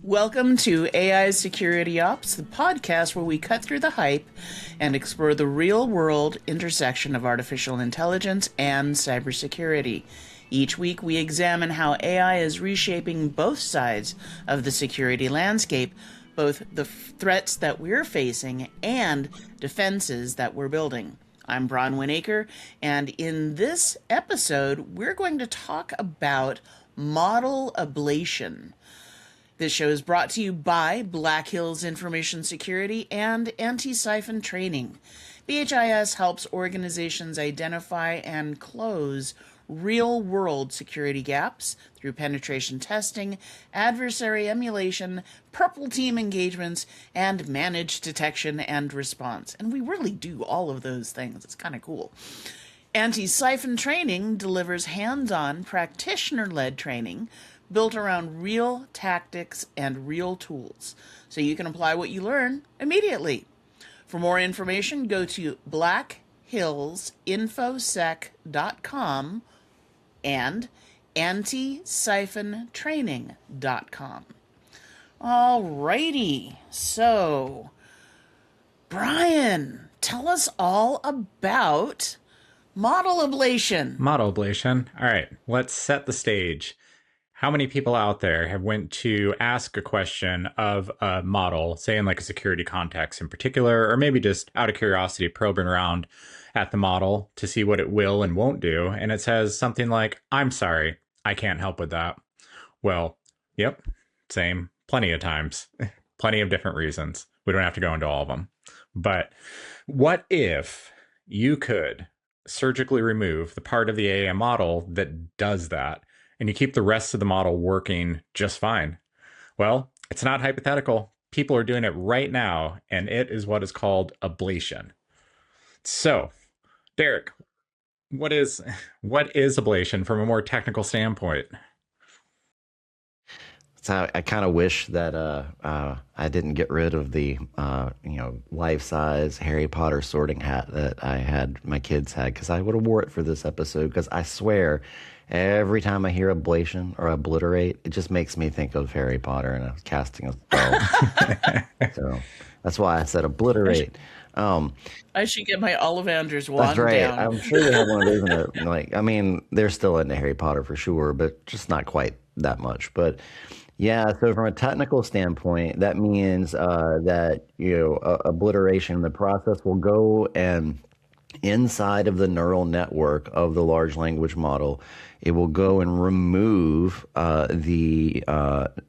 Welcome to AI Security Ops, the podcast where we cut through the hype and explore the real-world intersection of artificial intelligence and cybersecurity. Each week, we examine how AI is reshaping both sides of the security landscape, both the threats that we're facing and defenses that we're building. I'm Bronwyn Aker, and in this episode, we're going to talk about model ablation. This show is brought to you by Black Hills Information Security and Anti-Siphon Training. BHIS helps organizations identify and close real-world security gaps through penetration testing, adversary emulation, purple team engagements, and managed detection and response. And we really do all of those things. It's kind of cool. Anti-Siphon Training delivers hands-on, practitioner-led training built around real tactics and real tools, so you can apply what you learn immediately. For more information, go to blackhillsinfosec.com and anti-siphontraining.com. Alrighty, so Brian, tell us all about model ablation. Model ablation. All right, let's set the stage. How many people out there have went to ask a question of a model, say in like a security context in particular, or maybe just out of curiosity, probing around at the model to see what it will and won't do, and it says something like, "I'm sorry, I can't help with that." Well, yep, same, plenty of times, plenty of different reasons. We don't have to go into all of them. But what if you could surgically remove the part of the AI model that does that, and you keep the rest of the model working just fine? Well, it's not hypothetical. People are doing it right now, and it is what is called ablation. So, Derek, what is ablation from a more technical standpoint? So I kind of wish that I didn't get rid of the life-size Harry Potter sorting hat that my kids had, because I would have wore it for this episode. Because I swear, every time I hear ablation or obliterate, it just makes me think of Harry Potter and casting a spell. So that's why I said obliterate. I should get my Ollivanders wand That's right. down. I'm sure they have one of those in there. Like, I mean, they're still into Harry Potter for sure, but just not quite that much. But yeah, so from a technical standpoint, that means that obliteration, the process will go and inside of the neural network of the large language model, it will go and remove the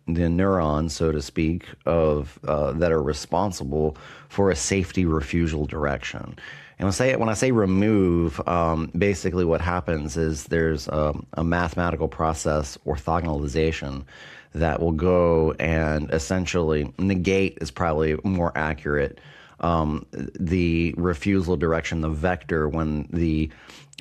neurons, so to speak, of that are responsible for a safety refusal direction. And when I say remove, basically what happens is there's a mathematical process, orthogonalization, that will go and essentially negate is probably more accurate. The refusal direction, the vector, when the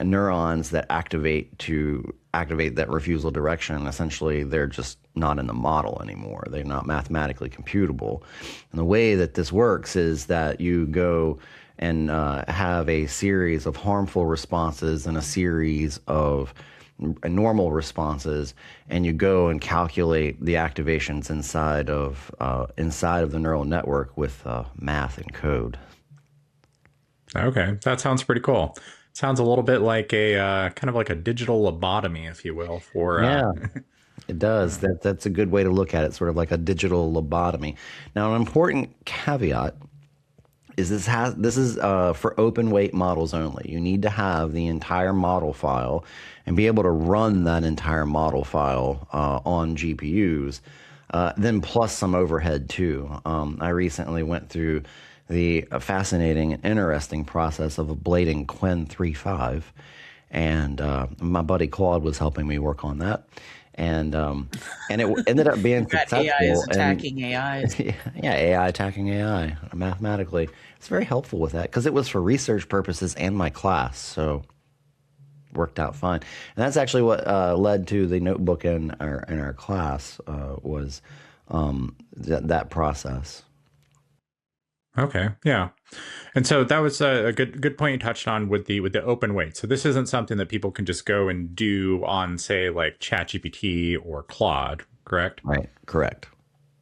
neurons that activate that refusal direction, essentially they're just not in the model anymore. They're not mathematically computable. And the way that this works is that you go and have a series of harmful responses and a series of normal responses, and you go and calculate the activations inside of the neural network with math and code. Okay, that sounds pretty cool. Sounds a little bit like a kind of like a digital lobotomy, if you will. Yeah, it does. That's a good way to look at it, sort of like a digital lobotomy. Now, an important caveat is this is for open weight models only. You need to have the entire model file and be able to run that entire model file on GPUs, then plus some overhead too. I recently went through the fascinating and interesting process of ablating Qwen 3.5, and my buddy Claude was helping me work on that. And it ended up being successful. AI is attacking AI. Yeah, AI attacking AI mathematically. It's very helpful with that because it was for research purposes and my class, so worked out fine. And that's actually what led to the notebook in our class was that process. Okay, yeah. And so that was a good point you touched on with the open weight. So this isn't something that people can just go and do on, say, like ChatGPT or Claude, correct? Right, correct.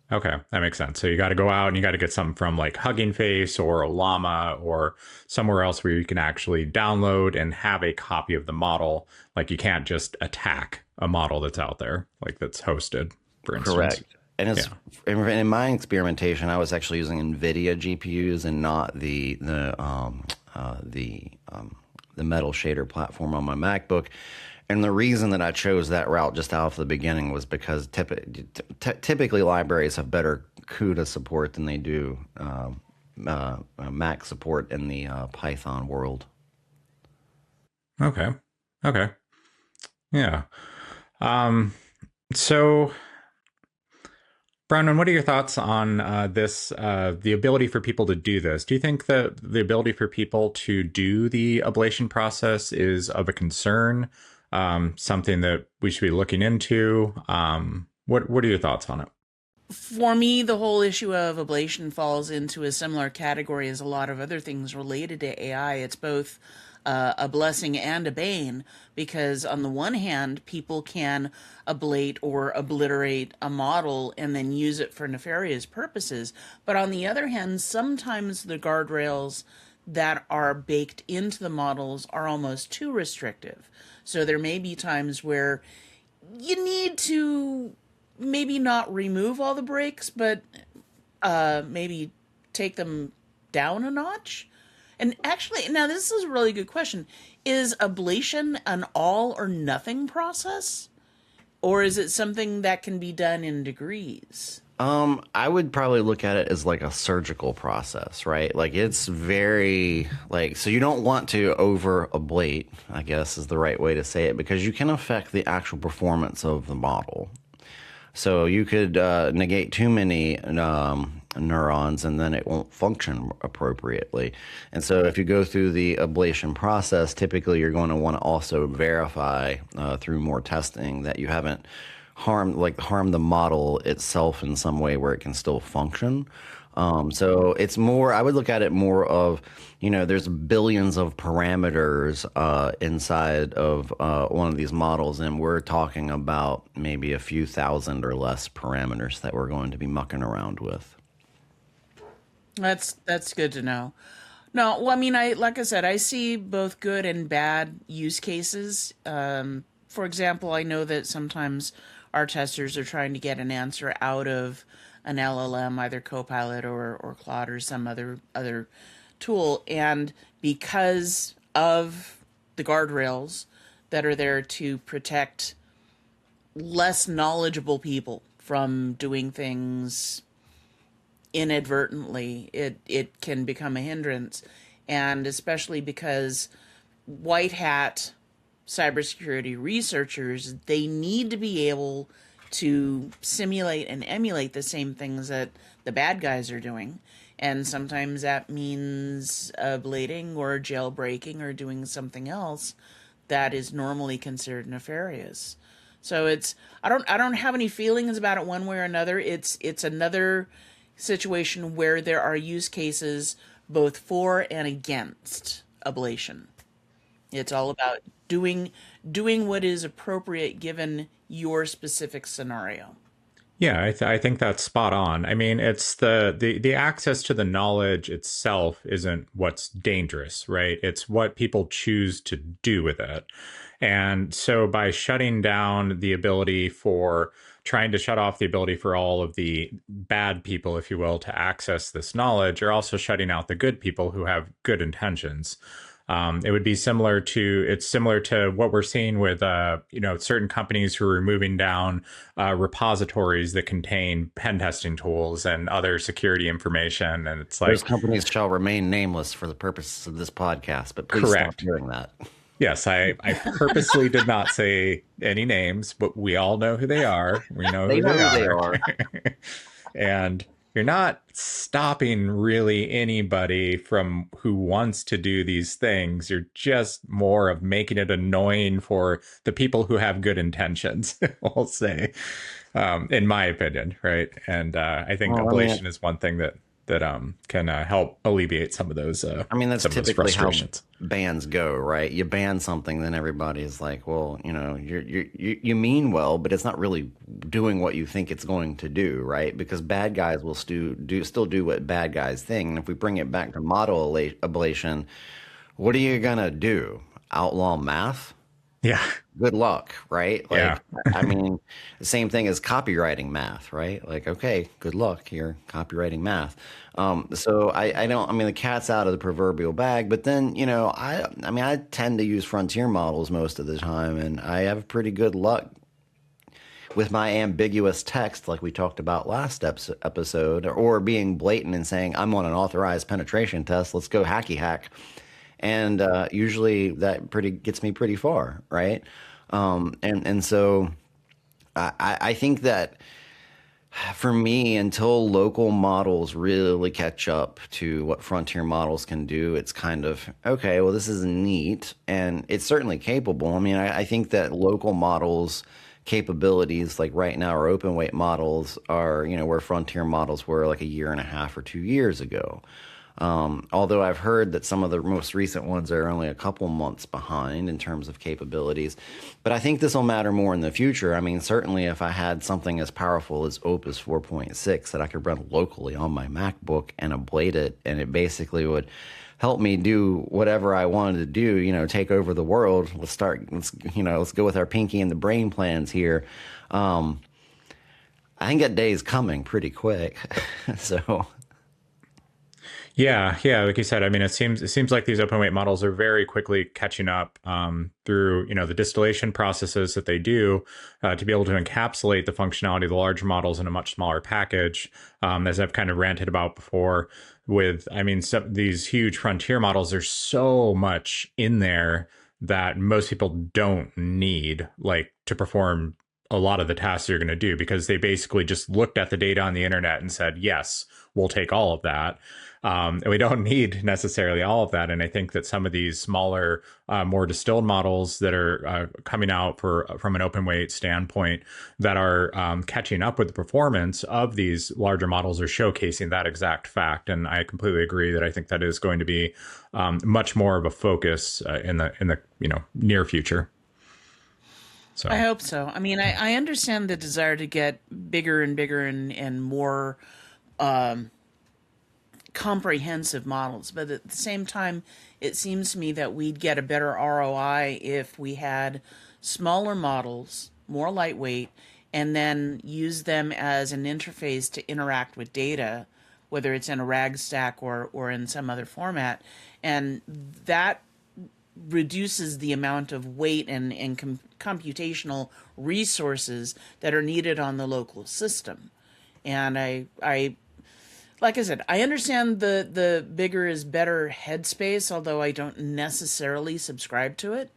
Okay, that makes sense. So you got to go out and you got to get something from like Hugging Face or Llama or somewhere else where you can actually download and have a copy of the model. Like you can't just attack a model that's out there, like that's hosted, for instance. Correct. And it's Yeah. in my experimentation, I was actually using NVIDIA GPUs and not the metal shader platform on my MacBook. And the reason that I chose that route just out of the beginning was because typically libraries have better CUDA support than they do Mac support in the Python world. Okay. Okay. Yeah. Um, so Brandon, what are your thoughts on this, the ability for people to do this? Do you think that the ability for people to do the ablation process is of a concern, something that we should be looking into? What are your thoughts on it? For me, the whole issue of ablation falls into a similar category as a lot of other things related to AI. It's both a blessing and a bane because, on the one hand, people can ablate or obliterate a model and then use it for nefarious purposes. But on the other hand, sometimes the guardrails that are baked into the models are almost too restrictive. So there may be times where you need to maybe not remove all the breaks, but maybe take them down a notch. And actually, now this is a really good question. Is ablation an all or nothing process? Or is it something that can be done in degrees? I would probably look at it as like a surgical process, right? Like it's very like so you don't want to over ablate, I guess is the right way to say it, because you can affect the actual performance of the model. So you could negate too many neurons and then it won't function appropriately. And so if you go through the ablation process, typically you're going to want to also verify through more testing that you haven't harmed the model itself in some way where it can still function. So it's more, I would look at it more of, there's billions of parameters inside of one of these models, and we're talking about maybe a few thousand or less parameters that we're going to be mucking around with. That's good to know. No, well, I mean, I like I said, I see both good and bad use cases. For example, I know that sometimes our testers are trying to get an answer out of an LLM, either Copilot or Claude or some other tool, and because of the guardrails that are there to protect less knowledgeable people from doing things inadvertently, it can become a hindrance, and especially because white hat cybersecurity researchers, they need to be able to simulate and emulate the same things that the bad guys are doing. And sometimes that means ablating or jailbreaking or doing something else that is normally considered nefarious. So I don't have any feelings about it one way or another. It's another situation where there are use cases both for and against ablation. It's all about doing what is appropriate given your specific scenario. Yeah, I think that's spot on. I mean, it's the access to the knowledge itself isn't what's dangerous, right? It's what people choose to do with it. And so by shutting down the ability for trying to shut off the ability for all of the bad people, if you will, to access this knowledge, you're also shutting out the good people who have good intentions. It would be similar to what we're seeing with certain companies who are moving down repositories that contain pen testing tools and other security information, and it's Those like companies shall remain nameless for the purposes of this podcast, but please stop correct. doing that. Yes, I purposely did not say any names, but we all know who they are. We know They who know they who they are. are. And you're not stopping really anybody from who wants to do these things. You're just more of making it annoying for the people who have good intentions, I'll say, in my opinion, right? And I think Well, I mean, ablation is one thing that that can help alleviate some of those I mean, that's some of those typically how frustrations. bans go, right? You ban something, then everybody's like, well, you mean well, but it's not really doing what you think it's going to do, right? Because bad guys will still do what bad guys think. And if we bring it back to model ablation, what are you gonna do? Outlaw math? Yeah, Good luck, right? yeah, Like, I mean, the same thing as copywriting math, right? Like, okay, good luck, you're copywriting math. So I don't, I mean, the cat's out of the proverbial bag, but then, I mean, I tend to use frontier models most of the time, and I have pretty good luck with my ambiguous text, like we talked about last episode, or being blatant and saying, I'm on an authorized penetration test, let's go hacky hack. And usually that pretty gets me pretty far, right? And so I think that for me, until local models really catch up to what frontier models can do, it's kind of okay. Well, this is neat, and it's certainly capable. I mean, I think that local models capabilities like right now our open weight models are where frontier models were like a year and a half or 2 years ago. Although I've heard that some of the most recent ones are only a couple months behind in terms of capabilities. But I think this will matter more in the future. I mean, certainly if I had something as powerful as Opus 4.6 that I could run locally on my MacBook and ablate it, and it basically would help me do whatever I wanted to do, take over the world. Let's go with our pinky and the brain plans here. I think that day is coming pretty quick. So. yeah, yeah. Like you said, I mean, it seems like these open weight models are very quickly catching up through the distillation processes that they do to be able to encapsulate the functionality of the larger models in a much smaller package. As I've kind of ranted about before, I mean, these huge frontier models, there's so much in there that most people don't need, like, to perform a lot of the tasks you're going to do, because they basically just looked at the data on the internet and said, yes, we'll take all of that. And we don't need necessarily all of that. And I think that some of these smaller, more distilled models that are coming out from an open weight standpoint that are catching up with the performance of these larger models are showcasing that exact fact. And I completely agree that I think that is going to be much more of a focus in the near future. So I hope so. I mean, I understand the desire to get bigger and bigger and more comprehensive models, but at the same time, it seems to me that we'd get a better ROI if we had smaller models, more lightweight, and then use them as an interface to interact with data, whether it's in a RAG stack or in some other format. And that reduces the amount of weight and computational resources that are needed on the local system. And I like I said, I understand the bigger is better headspace, although I don't necessarily subscribe to it.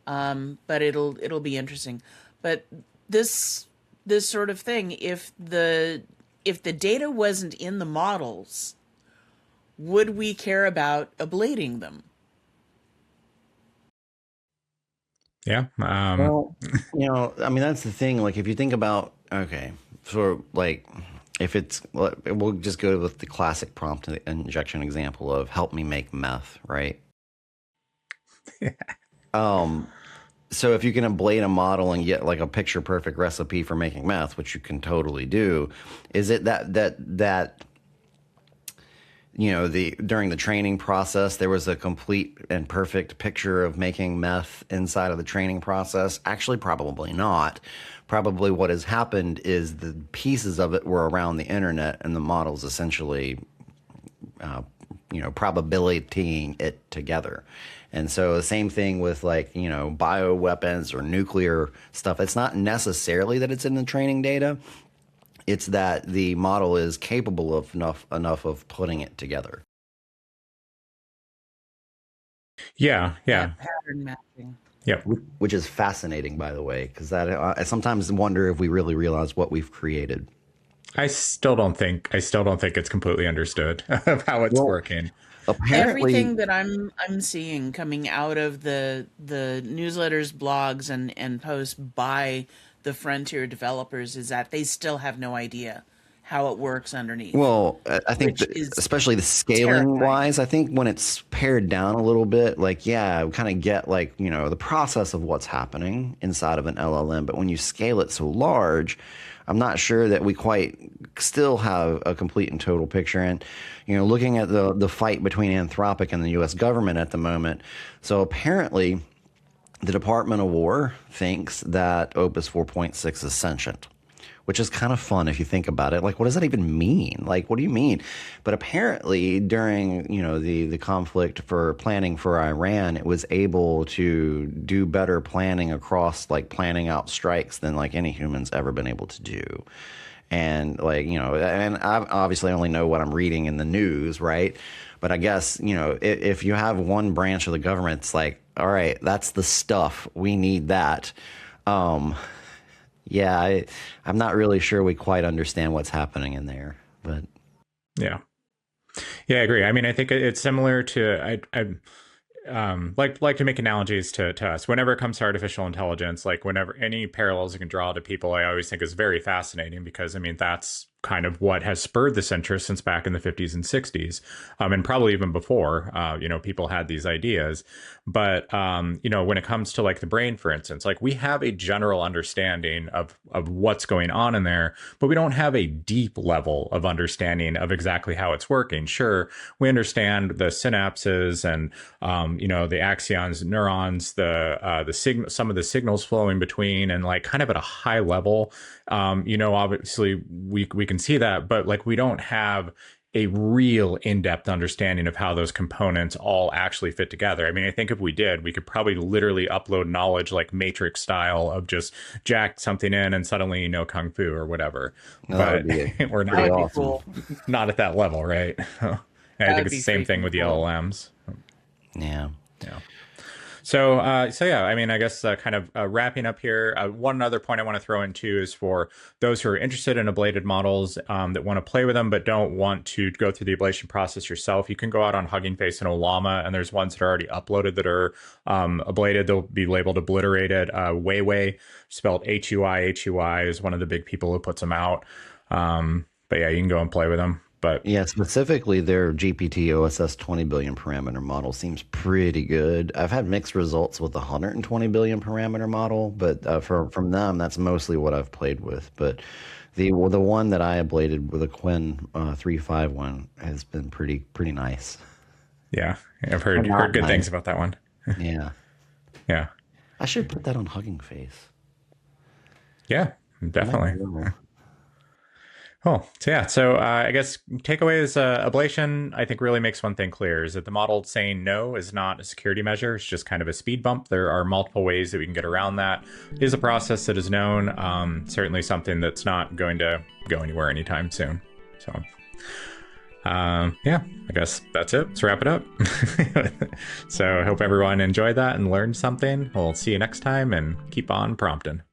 But it'll be interesting. But this sort of thing, if the data wasn't in the models, would we care about ablating them? yeah, Well, I mean, that's the thing. Like, if you think about, okay, so like, if we'll just go with the classic prompt injection example of help me make meth, right? So if you can ablate a model and get like a picture perfect recipe for making meth, which you can totally do, is it that during the training process, there was a complete and perfect picture of making meth inside of the training process? Actually, probably not. Probably what has happened is the pieces of it were around the internet, and the models essentially, probabilitying it together. And so the same thing with like, bioweapons or nuclear stuff. It's not necessarily that it's in the training data. It's that the model is capable of enough of putting it together. yeah, That yeah. pattern matching. Yep. Which is fascinating, by the way, because that I sometimes wonder if we really realize what we've created. I still don't think it's completely understood of how it's Well, working. apparently, Everything that I'm seeing coming out of the newsletters, blogs, and posts by the Frontier developers is that they still have no idea how it works underneath. Well, I think Which is especially the scaling terrifying. wise, I think when it's pared down a little bit, like, yeah, we kind of get like, the process of what's happening inside of an LLM. But when you scale it so large, I'm not sure that we quite still have a complete and total picture. And, looking at the fight between Anthropic and the US government at the moment. So apparently, the Department of War thinks that Opus 4.6 is sentient, which is kind of fun if you think about it. Like, what does that even mean? Like, what do you mean? But apparently, during the conflict for planning for Iran, it was able to do better planning across, like, planning out strikes than like any human's ever been able to do. And like, and I obviously only know what I'm reading in the news, right? But I guess, if you have one branch of the government, it's like, all right, that's the stuff. We need that. Yeah, I'm not really sure we quite understand what's happening in there, but Yeah. Yeah, I agree. I mean, I think it's similar to like to make analogies to us. Whenever it comes to artificial intelligence, like whenever any parallels you can draw to people, I always think is very fascinating because I mean that's kind of what has spurred this interest since back in the 50s and 60s, and probably even before. People had these ideas, but when it comes to like the brain, for instance, like we have a general understanding of what's going on in there, but we don't have a deep level of understanding of exactly how it's working. Sure, we understand the synapses and the axons, neurons, some of the signals flowing between, and like kind of at a high level. Obviously we can see that, but like we don't have a real in-depth understanding of how those components all actually fit together. I mean, I think if we did, we could probably literally upload knowledge like Matrix style of just jack something in and suddenly you know kung fu or whatever. But we're not awesome. Cool. not at that level, right? I think it's the same thing with the LLMs. Yeah. Yeah. So yeah, I mean, I guess kind of wrapping up here, one other point I want to throw in too is for those who are interested in ablated models that want to play with them but don't want to go through the ablation process yourself. You can go out on Hugging Face and Olama, and there's ones that are already uploaded that are ablated. They'll be labeled obliterated. Weiwei, spelled HUI is one of the big people who puts them out. But yeah, you can go and play with them. But yeah, specifically their GPT OSS 20 billion parameter model seems pretty good. I've had mixed results with the 120 billion parameter model, but from them, that's mostly what I've played with. But the one that I ablated with a Quinn 351 has been pretty nice. Yeah, I've heard good things about that one. Yeah. Yeah. I should put that on Hugging Face. Yeah, definitely. Cool. So yeah, I guess takeaways, ablation, I think really makes one thing clear is that the model saying no is not a security measure. It's just kind of a speed bump. There are multiple ways that we can get around that. It is a process that is known, certainly something that's not going to go anywhere anytime soon. So yeah, I guess that's it. Let's wrap it up. So I hope everyone enjoyed that and learned something. We'll see you next time and keep on prompting.